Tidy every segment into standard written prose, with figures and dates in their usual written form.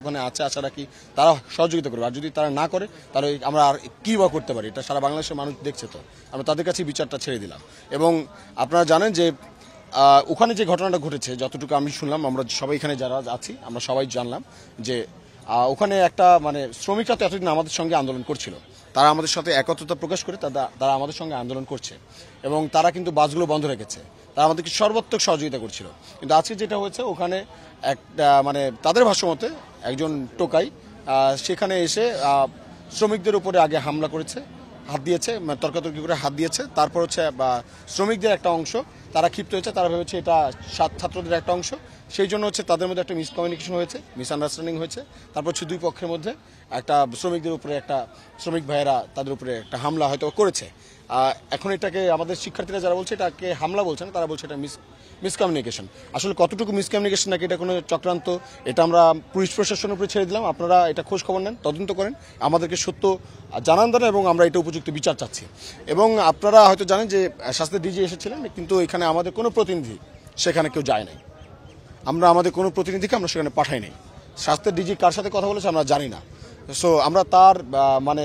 ওখানে আছে, আশা রাখি তারা সহযোগিতা করবে। আর যদি তারা না করে তাহলে আমরা আর কী বা করতে পারি, এটা সারা বাংলাদেশের মানুষ দেখছে, তো আমরা তাদের কাছে বিচারটা ছেড়ে দিলাম। এবং আপনারা জানেন যে ওখানে যে ঘটনাটা ঘটেছে, যতটুকু আমি শুনলাম, আমরা সবাই এখানে যারা আছি আমরা সবাই জানলাম যে ওখানে একটা মানে শ্রমিকরা তো এতদিন আমাদের সঙ্গে আন্দোলন করছিল, তারা আমাদের সাথে একত্রতা প্রকাশ করে তারা আমাদের সঙ্গে আন্দোলন করছে এবং তারা কিন্তু বাসগুলো বন্ধ রেখেছে, তারা আমাদেরকে সর্বাত্মক সহযোগিতা করছিল। কিন্তু আজকে যেটা হয়েছে, ওখানে একটা মানে তাদের ভাষ্যমতে একজন টোকাই সেখানে এসে শ্রমিকদের উপরে আগে হামলা করেছে, হাত দিয়েছে, তর্কাতর্কি করে হাত দিয়েছে। তারপর হচ্ছে শ্রমিকদের একটা অংশ তারা ক্ষিপ্ত হয়েছে, তারা ভেবেছে এটা ছাত্রদের একটা অংশ, সেই জন্য হচ্ছে তাদের মধ্যে একটা মিসকমিউনিকেশন হয়েছে, মিসআন্ডারস্ট্যান্ডিং হয়েছে। তারপর হচ্ছে দুই পক্ষের মধ্যে একটা শ্রমিকদের উপরে একটা শ্রমিক ভাইয়েরা তাদের উপরে একটা হামলা হয়তো করেছে। এখন এটাকে আমাদের শিক্ষার্থীরা যারা বলছে এটাকে হামলা বলছেন, তারা বলছে এটা মিসকমিউনিকেশন। আসলে কতটুকু মিসকমিউনিকেশন নাকি এটা কোনো চক্রান্ত, এটা আমরা পুলিশ প্রশাসনের উপরে ছেড়ে দিলাম। আপনারা এটা খোঁজ খবর নেন, তদন্ত করেন, আমাদেরকে সত্য জানান দেন এবং আমরা এটা উপযুক্ত বিচার চাচ্ছি। এবং আপনারা হয়তো জানেন যে স্বাস্থ্য ডিজি এসেছিলেন, কিন্তু এখানে আমাদের কোনো প্রতিনিধি সেখানে কেউ যায় নাই, আমাদের কোনো প্রতিনিধিকে আমরা সেখানে পাঠাই নাই। স্বাস্থ্যের ডিজি কার সাথে কথা বলেছে আমরা জানি না। সো আমরা তার মানে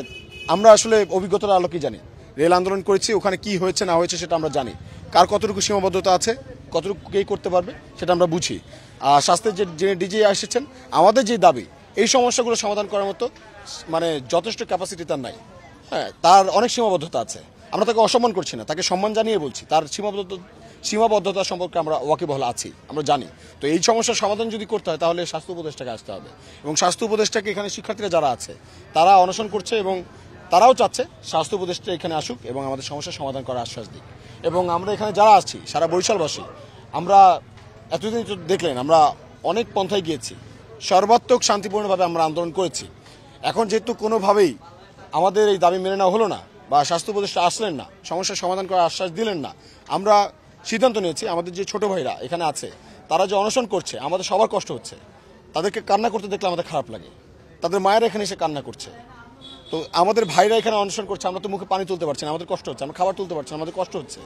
আমরা আসলে অভিজ্ঞতার আলোকেই জানি, রেল আন্দোলন করেছি, ওখানে কি হয়েছে না হয়েছে সেটা আমরা জানি, কার কতটুকু সীমাবদ্ধতা আছে, কতটুকু কে করতে পারবে সেটা আমরা বুঝি। স্বাস্থ্যের যে ডিজি এসেছেন, আমাদের যে দাবি এই সমস্যাগুলো সমাধান করার মতো মানে যথেষ্ট ক্যাপাসিটি তার নাই। হ্যাঁ, তার অনেক সীমাবদ্ধতা আছে, আমরা তাকে অসম্মান করছি না, তাকে সম্মান জানিয়ে বলছি তার সীমাবদ্ধতা সম্পর্কে আমরা ওয়াকিবহাল আছি, আমরা জানি। তো এই সমস্যার সমাধান যদি করতে হয় তাহলে স্বাস্থ্য উপদেষ্টাকে আসতে হবে এবং স্বাস্থ্য উপদেষ্টাকে এখানে শিক্ষার্থীরা যারা আছে তারা অনশন করছে এবং তারাও চাচ্ছে স্বাস্থ্য উপদেষ্টা এখানে আসুক এবং আমাদের সমস্যার সমাধান করার আশ্বাস দিক। এবং আমরা এখানে যারা আছি সারা বরিশালবাসী, আমরা এতদিন তো দেখলেন আমরা অনেক পন্থায় গিয়েছি, সর্বাত্মক শান্তিপূর্ণভাবে আমরা আন্দোলন করেছি। এখন যেহেতু কোনোভাবেই আমাদের এই দাবি মেনে নেওয়া হলো না বা স্বাস্থ্য উপদেষ্টা আসলেন না, সমস্যার সমাধান করার আশ্বাস দিলেন না, আমরা সিদ্ধান্ত নিয়েছি আমাদের যে ছোট ভাইরা এখানে আছে তারা যে অনশন করছে, আমাদের সবার কষ্ট হচ্ছে, তাদেরকে কান্না করতে দেখলে আমাদের খারাপ লাগে, তাদের মায়েরা এখানে এসে কান্না করছে। তো আমাদের ভাইরা এখানে অনশন করছে, আমরা তো মুখে পানি তুলতে পারছি না, আমাদের কষ্ট হচ্ছে, আমরা খাবার তুলতে পারছি না, আমাদের কষ্ট হচ্ছে।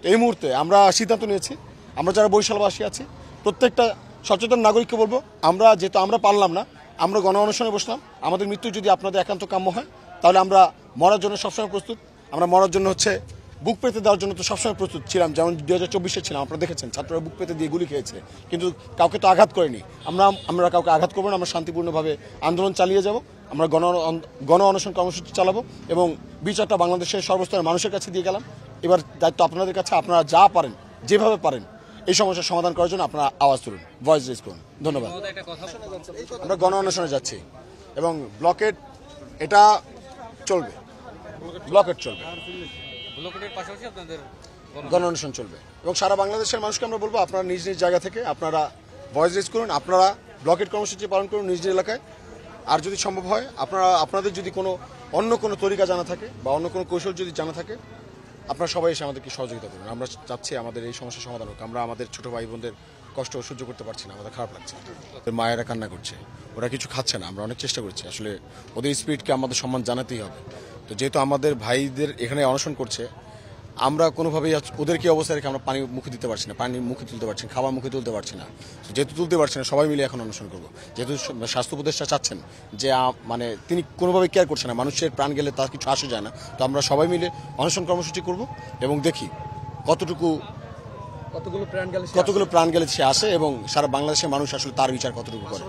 তো এই মুহূর্তে আমরা সিদ্ধান্ত নিয়েছি, আমরা যারা বরিশালবাসী আছি প্রত্যেকটা সচেতন নাগরিককে বলবো, আমরা যেহেতু আমরা পারলাম না, আমরা গণ অনশনে বসলাম, আমাদের মৃত্যু যদি আপনাদের একান্ত কাম্য হয় তাহলে আমরা মরার জন্য সবসময় প্রস্তুত। আমরা মরার জন্য হচ্ছে বুক পেতে দেওয়ার জন্য তো সবসময় প্রস্তুত ছিলাম, যেমন 2024-এ ছিলাম, আপনারা দেখেছেন ছাত্ররা বুক পেতে দিয়ে গুলি খেয়েছে, কিন্তু কাউকে তো আঘাত করেনি। আমরা কাউকে আঘাত করবো না, আমরা শান্তিপূর্ণভাবে আন্দোলন চালিয়ে যাব, আমরা গণ অনশন কর্মসূচি চালাবো এবং বিচারটা বাংলাদেশের সর্বস্তরের মানুষের কাছে দিয়ে গেলাম। এবার দায়িত্ব আপনাদের কাছে, আপনারা যা পারেন যেভাবে পারেন এই সমস্যার সমাধান করার জন্য আপনারা আওয়াজ তুলুন, ভয়েস রেজ করুন। ধন্যবাদ। আমরা গণ অনশনে যাচ্ছি এবং ব্লকেট এটা চলবে, ব্লকেট চলবে, গণ অনশন চলবে এবং সারা বাংলাদেশের মানুষকে আমরা বলবো আপনারা নিজ নিজ জায়গা থেকে আপনারা ভয়েস রেজ করুন, আপনারা ব্লকেট কর্মসূচি পালন করুন নিজ নিজ এলাকায়। আর যদি সম্ভব হয় আপনাদের যদি অন্য কোনো তরিকা জানা থাকে বা অন্য কোনো কৌশল যদি জানা থাকে, আপনারা সবাই এসে আমাদেরকে সহযোগিতা করুন। আমরা চাচ্ছি আমাদের এই সমস্যার সমাধান হোক। আমরা আমাদের ছোট ভাই বোনদের কষ্ট সহ্য করতে পারছি না, আমাদের খারাপ লাগছে, মায়েরা কান্না করছে, ওরা কিছু খাচ্ছে না, আমরা অনেক চেষ্টা করছি, আসলে ওদের স্পিরিটকে আমাদের সম্মান জানাতেই হবে। তো যেহেতু আমাদের ভাইদের এখানে অনশন করছে, আমরা কোনোভাবেই ওদের কি অবস্থা রেখে আমরা পানি মুখে দিতে পারছি না, পানি মুখে তুলতে পারছি না, খাবার মুখে তুলতে পারছি না। যেহেতু তুলতে পারছি না, সবাই মিলে এখন অনশন করবো। যেহেতু স্বাস্থ্য উপদেষ্টা চাচ্ছেন যে মানে তিনি কোনোভাবে কেয়ার করছেন না, মানুষের প্রাণ গেলে তার কিছু আসে যায় না, তো আমরা সবাই মিলে অনশন কর্মসূচি করব এবং দেখি কতগুলো প্রাণ গেলে সে আসে এবং সারা বাংলাদেশের মানুষ আসলে তার বিচার কতটুকু করে।